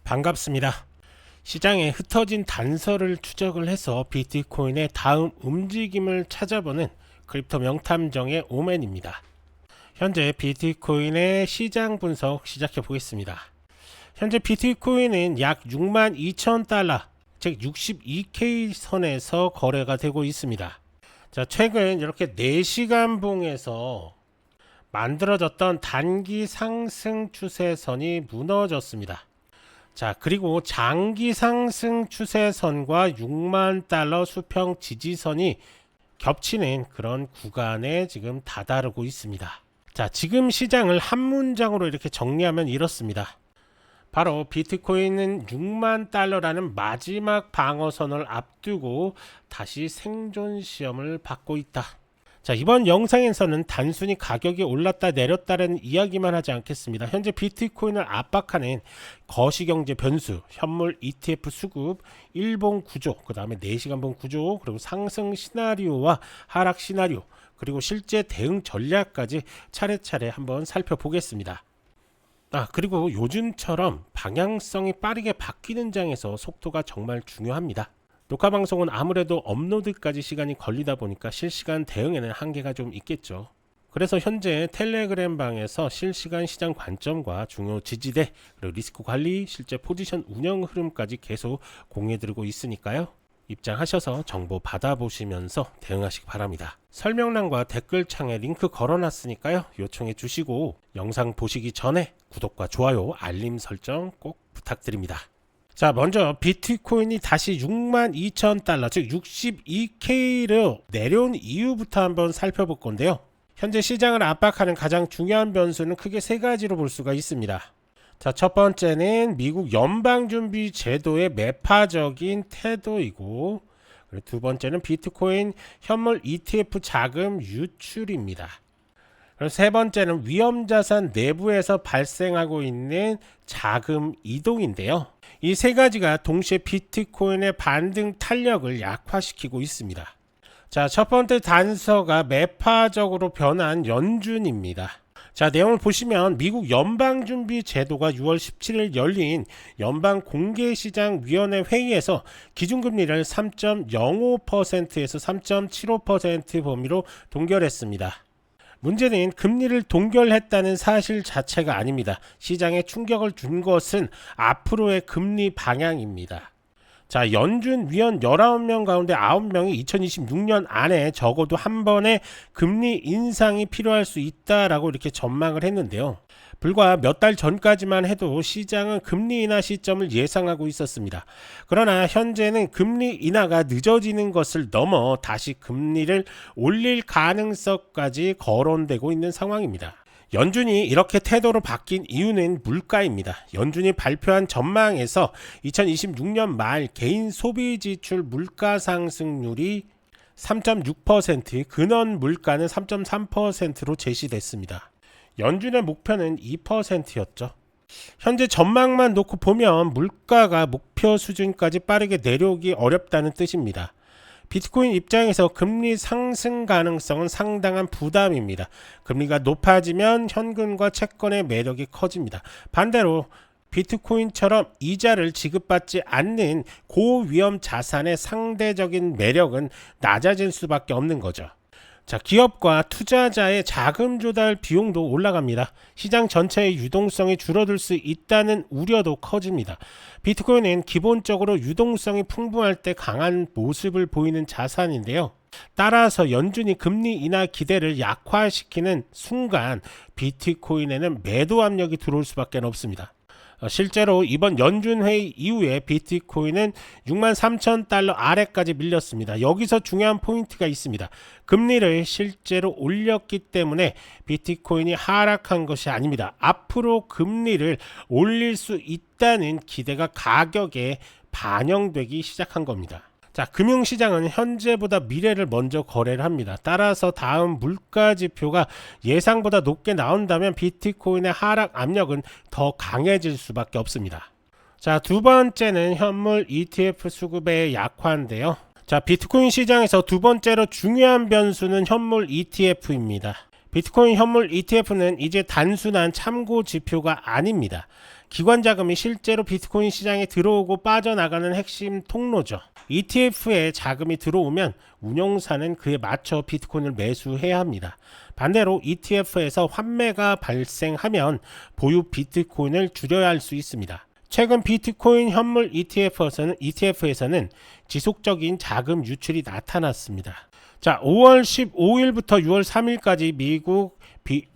반갑습니다. 시장에 흩어진 단서를 추적을 해서 비트코인의 다음 움직임을 찾아보는 크립토 명탐정의 오맨입니다. 현재 비트코인의 시장 분석 시작해 보겠습니다. 현재 비트코인은 약 62,000달러, 즉 62K 선에서 거래가 되고 있습니다. 자, 최근 이렇게 4시간 봉에서 만들어졌던 단기 상승 추세선이 무너졌습니다. 자, 그리고 장기 상승 추세선과 6만 달러 수평 지지선이 겹치는 그런 구간에 지금 다다르고 있습니다. 자, 지금 시장을 한 문장으로 이렇게 정리하면 이렇습니다. 바로 비트코인은 6만 달러라는 마지막 방어선을 앞두고 다시 생존 시험을 받고 있다. 자, 이번 영상에서는 단순히 가격이 올랐다 내렸다는 이야기만 하지 않겠습니다. 현재 비트코인을 압박하는 거시경제 변수, 현물 ETF 수급, 일봉 구조, 그 다음에 4시간봉 구조, 그리고 상승 시나리오와 하락 시나리오, 그리고 실제 대응 전략까지 차례차례 한번 살펴보겠습니다. 그리고 요즘처럼 방향성이 빠르게 바뀌는 장에서 속도가 정말 중요합니다. 녹화 방송은 아무래도 업로드까지 시간이 걸리다 보니까 실시간 대응에는 한계가 좀 있겠죠. 그래서 현재 텔레그램 방에서 실시간 시장 관점과 중요 지지대, 그리고 리스크 관리, 실제 포지션 운영 흐름까지 계속 공유해드리고 있으니까요. 입장하셔서 정보 받아보시면서 대응하시기 바랍니다. 설명란과 댓글창에 링크 걸어놨으니까요. 요청해 주시고 영상 보시기 전에 구독과 좋아요, 알림 설정 꼭 부탁드립니다. 자, 먼저 비트코인이 다시 62,000달러, 즉 62K로 내려온 이유부터 한번 살펴볼 건데요. 현재 시장을 압박하는 가장 중요한 변수는 크게 3가지로 볼 수가 있습니다. 자, 첫 번째는 미국 연방준비제도의 매파적인 태도이고, 그리고 두 번째는 비트코인 현물 ETF 자금 유출입니다. 그리고 세 번째는 위험자산 내부에서 발생하고 있는 자금 이동인데요. 이 3가지가 동시에 비트코인의 반등 탄력을 약화시키고 있습니다. 자, 첫 번째 단서가 매파적으로 변한 연준입니다. 자, 내용을 보시면 미국 연방준비제도가 6월 17일 열린 연방공개시장위원회 회의에서 기준금리를 3.05%에서 3.75% 범위로 동결했습니다. 문제는 금리를 동결했다는 사실 자체가 아닙니다. 시장에 충격을 준 것은 앞으로의 금리 방향입니다. 자, 연준 위원 19명 가운데 9명이 2026년 안에 적어도 한 번의 금리 인상이 필요할 수 있다라고 이렇게 전망을 했는데요. 불과 몇 달 전까지만 해도 시장은 금리 인하 시점을 예상하고 있었습니다. 그러나 현재는 금리 인하가 늦어지는 것을 넘어 다시 금리를 올릴 가능성까지 거론되고 있는 상황입니다. 연준이 이렇게 태도로 바뀐 이유는 물가입니다. 연준이 발표한 전망에서 2026년 말 개인 소비 지출 물가 상승률이 3.6%, 근원 물가는 3.3%로 제시됐습니다. 연준의 목표는 2%였죠. 현재 전망만 놓고 보면 물가가 목표 수준까지 빠르게 내려오기 어렵다는 뜻입니다. 비트코인 입장에서 금리 상승 가능성은 상당한 부담입니다. 금리가 높아지면 현금과 채권의 매력이 커집니다. 반대로 비트코인처럼 이자를 지급받지 않는 고위험 자산의 상대적인 매력은 낮아질 수밖에 없는 거죠. 자, 기업과 투자자의 자금 조달 비용도 올라갑니다. 시장 전체의 유동성이 줄어들 수 있다는 우려도 커집니다. 비트코인은 기본적으로 유동성이 풍부할 때 강한 모습을 보이는 자산인데요. 따라서 연준이 금리 인하 기대를 약화시키는 순간 비트코인에는 매도 압력이 들어올 수밖에 없습니다. 실제로 이번 연준 회의 이후에 비트코인은 63,000달러 아래까지 밀렸습니다. 여기서 중요한 포인트가 있습니다. 금리를 실제로 올렸기 때문에 비트코인이 하락한 것이 아닙니다. 앞으로 금리를 올릴 수 있다는 기대가 가격에 반영되기 시작한 겁니다. 자, 금융시장은 현재보다 미래를 먼저 거래를 합니다. 따라서 다음 물가 지표가 예상보다 높게 나온다면 비트코인의 하락 압력은 더 강해질 수밖에 없습니다. 자, 두 번째는 현물 ETF 수급의 약화인데요. 자, 비트코인 시장에서 두 번째로 중요한 변수는 현물 ETF입니다. 비트코인 현물 ETF는 이제 단순한 참고 지표가 아닙니다. 기관 자금이 실제로 비트코인 시장에 들어오고 빠져나가는 핵심 통로죠. ETF에 자금이 들어오면 운용사는 그에 맞춰 비트코인을 매수해야 합니다. 반대로 ETF에서 환매가 발생하면 보유 비트코인을 줄여야 할 수 있습니다. 최근 비트코인 현물 ETF에서는 지속적인 자금 유출이 나타났습니다. 자, 5월 15일부터 6월 3일까지 미국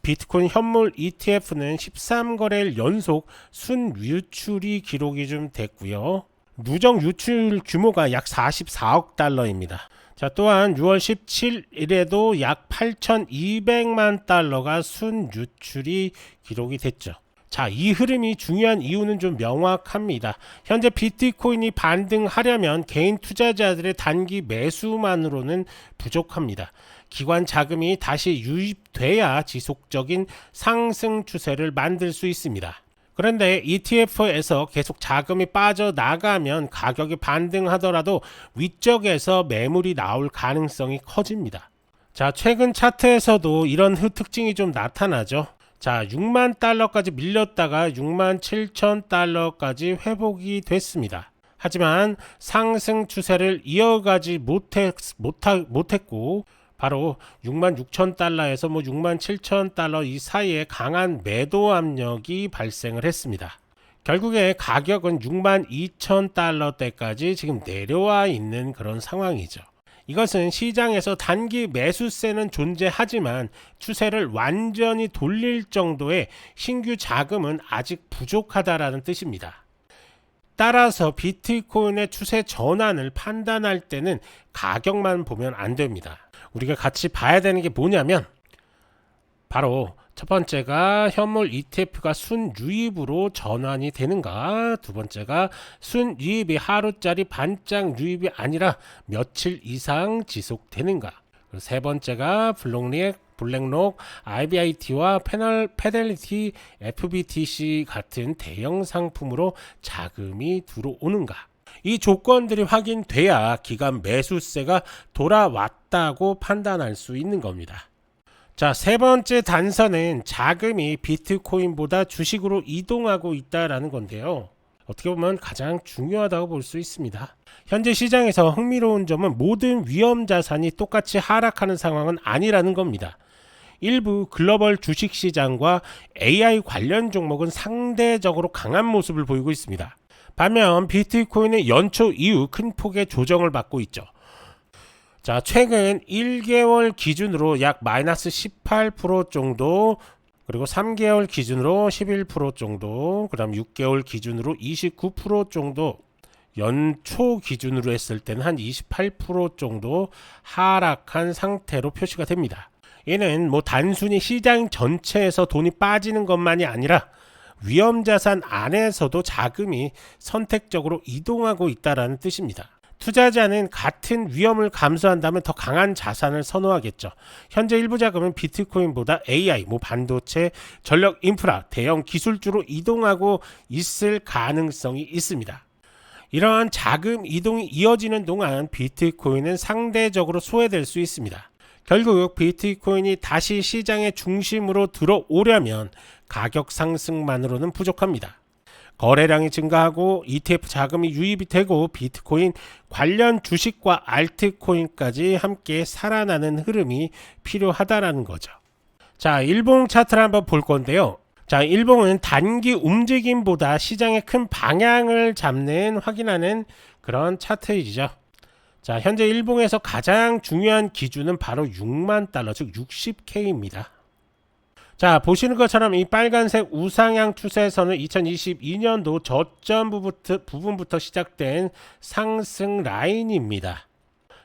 비트코인 현물 ETF는 13거래일 연속 순유출이 기록이 좀 됐고요. 누적 유출 규모가 약 44억 달러입니다. 자, 또한 6월 17일에도 약 8,200만 달러가 순유출이 기록이 됐죠. 자, 이 흐름이 중요한 이유는 좀 명확합니다. 현재 비트코인이 반등하려면 개인 투자자들의 단기 매수만으로는 부족합니다. 기관 자금이 다시 유입돼야 지속적인 상승 추세를 만들 수 있습니다. 그런데 ETF에서 계속 자금이 빠져나가면 가격이 반등하더라도 위쪽에서 매물이 나올 가능성이 커집니다. 자, 최근 차트에서도 이런 특징이 좀 나타나죠. 자, 6만 달러까지 밀렸다가 6만 7천 달러까지 회복이 됐습니다. 하지만 상승 추세를 이어가지 못했고 바로 6만 6천 달러에서 6만 7천 달러 이 사이에 강한 매도 압력이 발생을 했습니다. 결국에 가격은 6만 2천 달러대까지 지금 내려와 있는 그런 상황이죠. 이것은 시장에서 단기 매수세는 존재하지만 추세를 완전히 돌릴 정도의 신규 자금은 아직 부족하다라는 뜻입니다. 따라서 비트코인의 추세 전환을 판단할 때는 가격만 보면 안 됩니다. 우리가 같이 봐야 되는 게 뭐냐면 바로 첫 번째가 현물 ETF가 순유입으로 전환이 되는가, 두 번째가 순유입이 하루짜리 반짝 유입이 아니라 며칠 이상 지속되는가, 세 번째가 블랙록, IBIT와 페델리티, FBTC 같은 대형 상품으로 자금이 들어오는가. 이 조건들이 확인돼야 기관 매수세가 돌아왔다고 판단할 수 있는 겁니다. 자, 세 번째 단서는 자금이 비트코인보다 주식으로 이동하고 있다라는 건데요. 어떻게 보면 가장 중요하다고 볼 수 있습니다. 현재 시장에서 흥미로운 점은 모든 위험 자산이 똑같이 하락하는 상황은 아니라는 겁니다. 일부 글로벌 주식시장과 AI 관련 종목은 상대적으로 강한 모습을 보이고 있습니다. 반면 비트코인은 연초 이후 큰 폭의 조정을 받고 있죠. 자, 최근 1개월 기준으로 약 마이너스 18% 정도, 그리고 3개월 기준으로 11% 정도, 그 다음 6개월 기준으로 29% 정도, 연초 기준으로 했을 때는 한 28% 정도 하락한 상태로 표시가 됩니다. 이는 단순히 시장 전체에서 돈이 빠지는 것만이 아니라 위험자산 안에서도 자금이 선택적으로 이동하고 있다는 뜻입니다. 투자자는 같은 위험을 감수한다면 더 강한 자산을 선호하겠죠. 현재 일부 자금은 비트코인보다 AI, 반도체, 전력 인프라, 대형 기술주로 이동하고 있을 가능성이 있습니다. 이러한 자금 이동이 이어지는 동안 비트코인은 상대적으로 소외될 수 있습니다. 결국 비트코인이 다시 시장의 중심으로 들어오려면 가격 상승만으로는 부족합니다. 거래량이 증가하고 ETF 자금이 유입이 되고 비트코인 관련 주식과 알트코인까지 함께 살아나는 흐름이 필요하다라는 거죠. 자, 일봉 차트를 한번 볼 건데요. 자, 일봉은 단기 움직임보다 시장의 큰 방향을 확인하는 그런 차트이죠. 자, 현재 일봉에서 가장 중요한 기준은 바로 6만 달러, 즉 60K입니다. 자, 보시는 것처럼 이 빨간색 우상향 추세선은 2022년도 저점 부분부터 시작된 상승 라인입니다.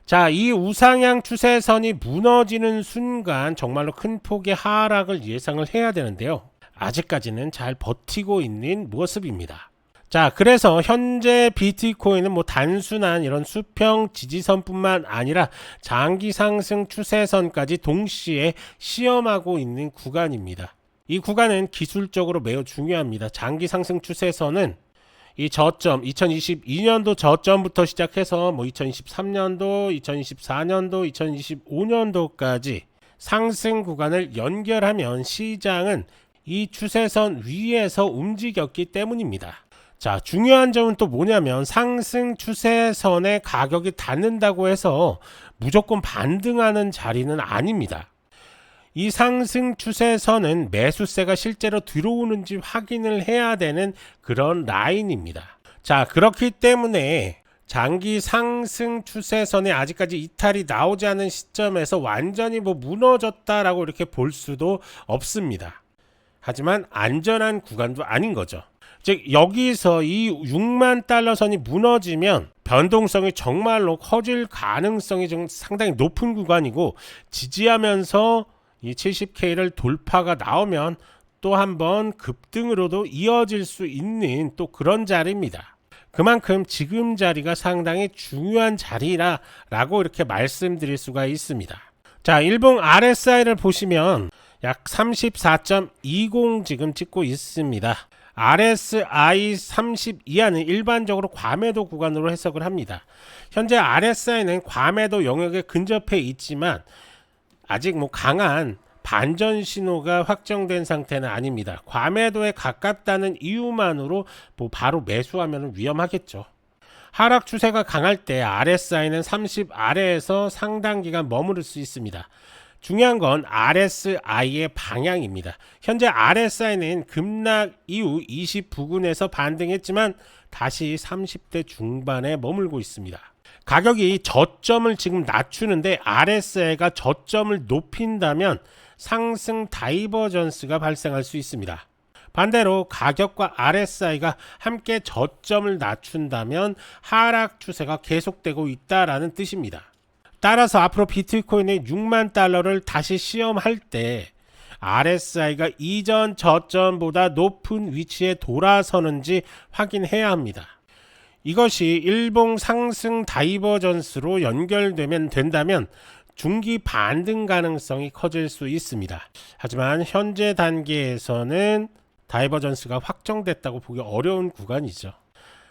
자, 이 우상향 추세선이 무너지는 순간 정말로 큰 폭의 하락을 예상을 해야 되는데요. 아직까지는 잘 버티고 있는 모습입니다. 자, 그래서 현재 비트코인은 단순한 이런 수평 지지선뿐만 아니라 장기 상승 추세선까지 동시에 시험하고 있는 구간입니다. 이 구간은 기술적으로 매우 중요합니다. 장기 상승 추세선은 이 저점, 2022년도 저점부터 시작해서 2023년도, 2024년도, 2025년도까지 상승 구간을 연결하면 시장은 이 추세선 위에서 움직였기 때문입니다. 자, 중요한 점은 또 뭐냐면 상승 추세선에 가격이 닿는다고 해서 무조건 반등하는 자리는 아닙니다. 이 상승 추세선은 매수세가 실제로 들어오는지 확인을 해야 되는 그런 라인입니다. 자, 그렇기 때문에 장기 상승 추세선에 아직까지 이탈이 나오지 않은 시점에서 완전히 무너졌다라고 이렇게 볼 수도 없습니다. 하지만 안전한 구간도 아닌 거죠. 즉 여기서 이 6만 달러 선이 무너지면 변동성이 정말로 커질 가능성이 좀 상당히 높은 구간이고, 지지하면서 이 70K를 돌파가 나오면 또 한번 급등으로도 이어질 수 있는 또 그런 자리입니다. 그만큼 지금 자리가 상당히 중요한 자리라고 이렇게 말씀드릴 수가 있습니다. 자, 일봉 RSI를 보시면 약 34.20 지금 찍고 있습니다. RSI 30 이하는 일반적으로 과매도 구간으로 해석을 합니다. 현재 RSI는 과매도 영역에 근접해 있지만 아직 강한 반전 신호가 확정된 상태는 아닙니다. 과매도에 가깝다는 이유만으로 바로 매수하면 위험하겠죠. 하락 추세가 강할 때 RSI는 30 아래에서 상당 기간 머무를 수 있습니다. 중요한 건 RSI의 방향입니다. 현재 RSI는 급락 이후 20 부근에서 반등했지만 다시 30대 중반에 머물고 있습니다. 가격이 저점을 지금 낮추는데 RSI가 저점을 높인다면 상승 다이버전스가 발생할 수 있습니다. 반대로 가격과 RSI가 함께 저점을 낮춘다면 하락 추세가 계속되고 있다라는 뜻입니다. 따라서 앞으로 비트코인의 6만 달러를 다시 시험할 때 RSI가 이전 저점보다 높은 위치에 돌아서는지 확인해야 합니다. 이것이 일봉 상승 다이버전스로 된다면 중기 반등 가능성이 커질 수 있습니다. 하지만 현재 단계에서는 다이버전스가 확정됐다고 보기 어려운 구간이죠.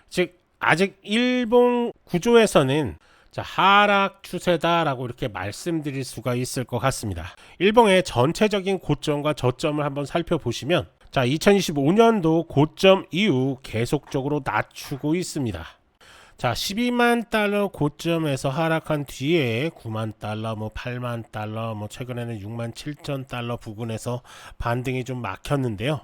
즉 아직 일봉 구조에서는 하락 추세다라고 이렇게 말씀드릴 수가 있을 것 같습니다. 일봉의 전체적인 고점과 저점을 한번 살펴보시면 2025년도 고점 이후 계속적으로 낮추고 있습니다. 12만 달러 고점에서 하락한 뒤에 9만 달러, 8만 달러, 최근에는 6만 7천 달러 부근에서 반등이 좀 막혔는데요.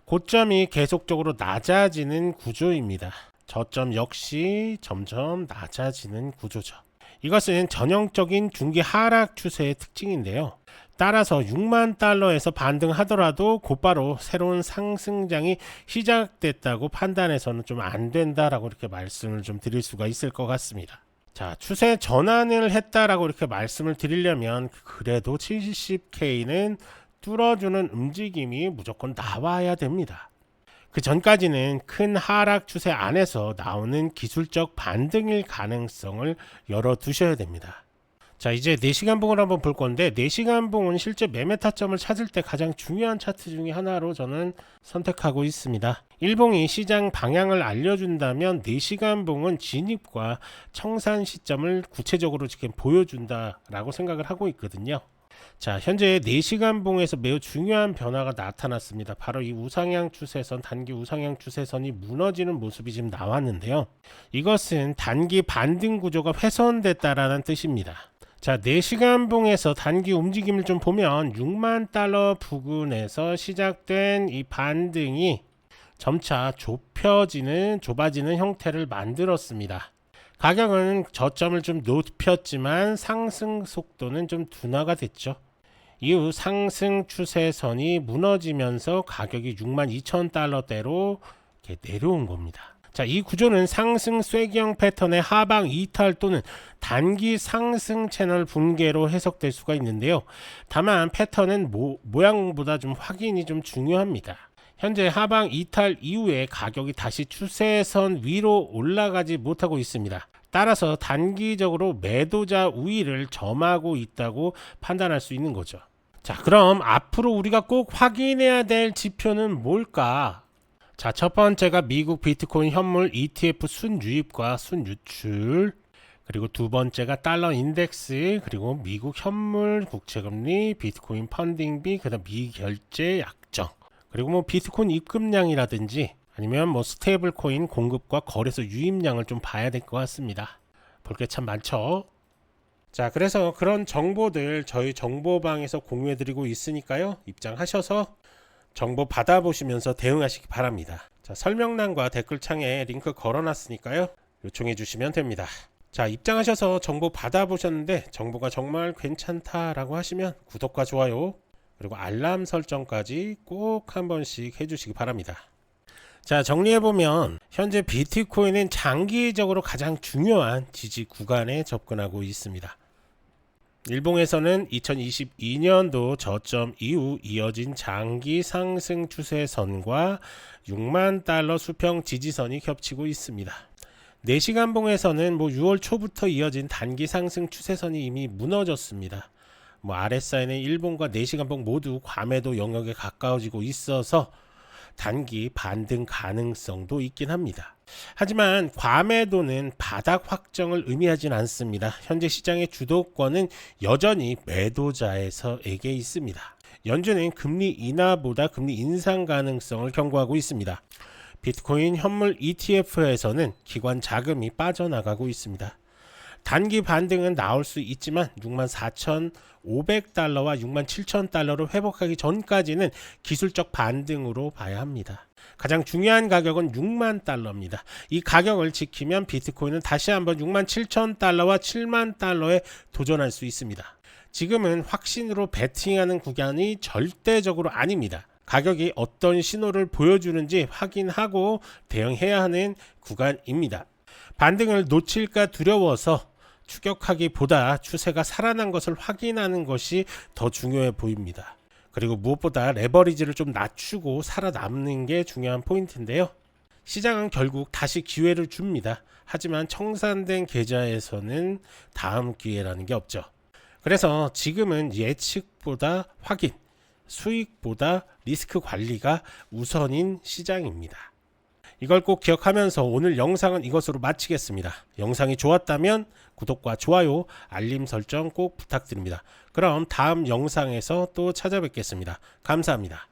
고점이 계속적으로 낮아지는 구조입니다. 저점 역시 점점 낮아지는 구조죠. 이것은 전형적인 중기 하락 추세의 특징인데요. 따라서 6만 달러에서 반등하더라도 곧바로 새로운 상승장이 시작됐다고 판단해서는 좀 안 된다라고 이렇게 말씀을 좀 드릴 수가 있을 것 같습니다. 자, 추세 전환을 했다라고 이렇게 말씀을 드리려면 그래도 70K는 뚫어주는 움직임이 무조건 나와야 됩니다. 그 전까지는 큰 하락 추세 안에서 나오는 기술적 반등일 가능성을 열어두셔야 됩니다. 자, 이제 4시간 봉을 한번 볼 건데, 4시간 봉은 실제 매매 타점을 찾을 때 가장 중요한 차트 중에 하나로 저는 선택하고 있습니다. 일봉이 시장 방향을 알려준다면 4시간 봉은 진입과 청산 시점을 구체적으로 지금 보여준다라고 생각을 하고 있거든요. 자, 현재 4시간 봉에서 매우 중요한 변화가 나타났습니다. 바로 이 우상향 추세선, 단기 우상향 추세선이 무너지는 모습이 지금 나왔는데요. 이것은 단기 반등 구조가 훼손됐다라는 뜻입니다. 자, 4시간 봉에서 단기 움직임을 좀 보면 6만 달러 부근에서 시작된 이 반등이 점차 좁아지는 형태를 만들었습니다. 가격은 저점을 좀 높였지만 상승 속도는 좀 둔화가 됐죠. 이후 상승 추세선이 무너지면서 가격이 6만 2천 달러대로 내려온 겁니다. 자, 이 구조는 상승 쐐기형 패턴의 하방 이탈 또는 단기 상승 채널 붕괴로 해석될 수가 있는데요. 다만 패턴은 모양보다 좀 확인이 좀 중요합니다. 현재 하방 이탈 이후에 가격이 다시 추세선 위로 올라가지 못하고 있습니다. 따라서 단기적으로 매도자 우위를 점하고 있다고 판단할 수 있는 거죠. 자, 그럼 앞으로 우리가 꼭 확인해야 될 지표는 뭘까? 자, 첫 번째가 미국 비트코인 현물 ETF 순유입과 순유출, 그리고 두 번째가 달러 인덱스, 그리고 미국 현물, 국채금리, 비트코인 펀딩비, 그다음 미결제 약정, 그리고 뭐 비트코인 입금량이라든지 아니면 뭐 스테이블 코인 공급과 거래소 유입량을 좀 봐야 될 것 같습니다. 볼 게 참 많죠. 자, 그래서 그런 정보들 저희 정보방에서 공유해드리고 있으니까요. 입장하셔서 정보 받아보시면서 대응하시기 바랍니다. 자, 설명란과 댓글창에 링크 걸어놨으니까요. 요청해 주시면 됩니다. 자, 입장하셔서 정보 받아보셨는데 정보가 정말 괜찮다라고 하시면 구독과 좋아요 그리고 알람 설정까지 꼭 한 번씩 해주시기 바랍니다. 자, 정리해보면 현재 비트코인은 장기적으로 가장 중요한 지지 구간에 접근하고 있습니다. 일봉에서는 2022년도 저점 이후 이어진 장기 상승 추세선과 6만 달러 수평 지지선이 겹치고 있습니다. 4시간봉에서는 6월 초부터 이어진 단기 상승 추세선이 이미 무너졌습니다. RSI는 일봉과 4시간봉 모두 과매도 영역에 가까워지고 있어서 단기 반등 가능성도 있긴 합니다. 하지만 과매도는 바닥 확정을 의미하진 않습니다. 현재 시장의 주도권은 여전히 매도자에게 있습니다. 연준은 금리 인하보다 금리 인상 가능성을 경고하고 있습니다. 비트코인 현물 ETF에서는 기관 자금이 빠져나가고 있습니다. 단기 반등은 나올 수 있지만 64,500달러와 67,000달러로 회복하기 전까지는 기술적 반등으로 봐야 합니다. 가장 중요한 가격은 6만 달러입니다. 이 가격을 지키면 비트코인은 다시 한번 67,000달러와 7만 달러에 도전할 수 있습니다. 지금은 확신으로 베팅하는 구간이 절대적으로 아닙니다. 가격이 어떤 신호를 보여주는지 확인하고 대응해야 하는 구간입니다. 반등을 놓칠까 두려워서 추격하기보다 추세가 살아난 것을 확인하는 것이 더 중요해 보입니다. 그리고 무엇보다 레버리지를 좀 낮추고 살아남는 게 중요한 포인트인데요. 시장은 결국 다시 기회를 줍니다. 하지만 청산된 계좌에서는 다음 기회라는 게 없죠. 그래서 지금은 예측보다 확인, 수익보다 리스크 관리가 우선인 시장입니다. 이걸 꼭 기억하면서 오늘 영상은 이것으로 마치겠습니다. 영상이 좋았다면 구독과 좋아요, 알림 설정 꼭 부탁드립니다. 그럼 다음 영상에서 또 찾아뵙겠습니다. 감사합니다.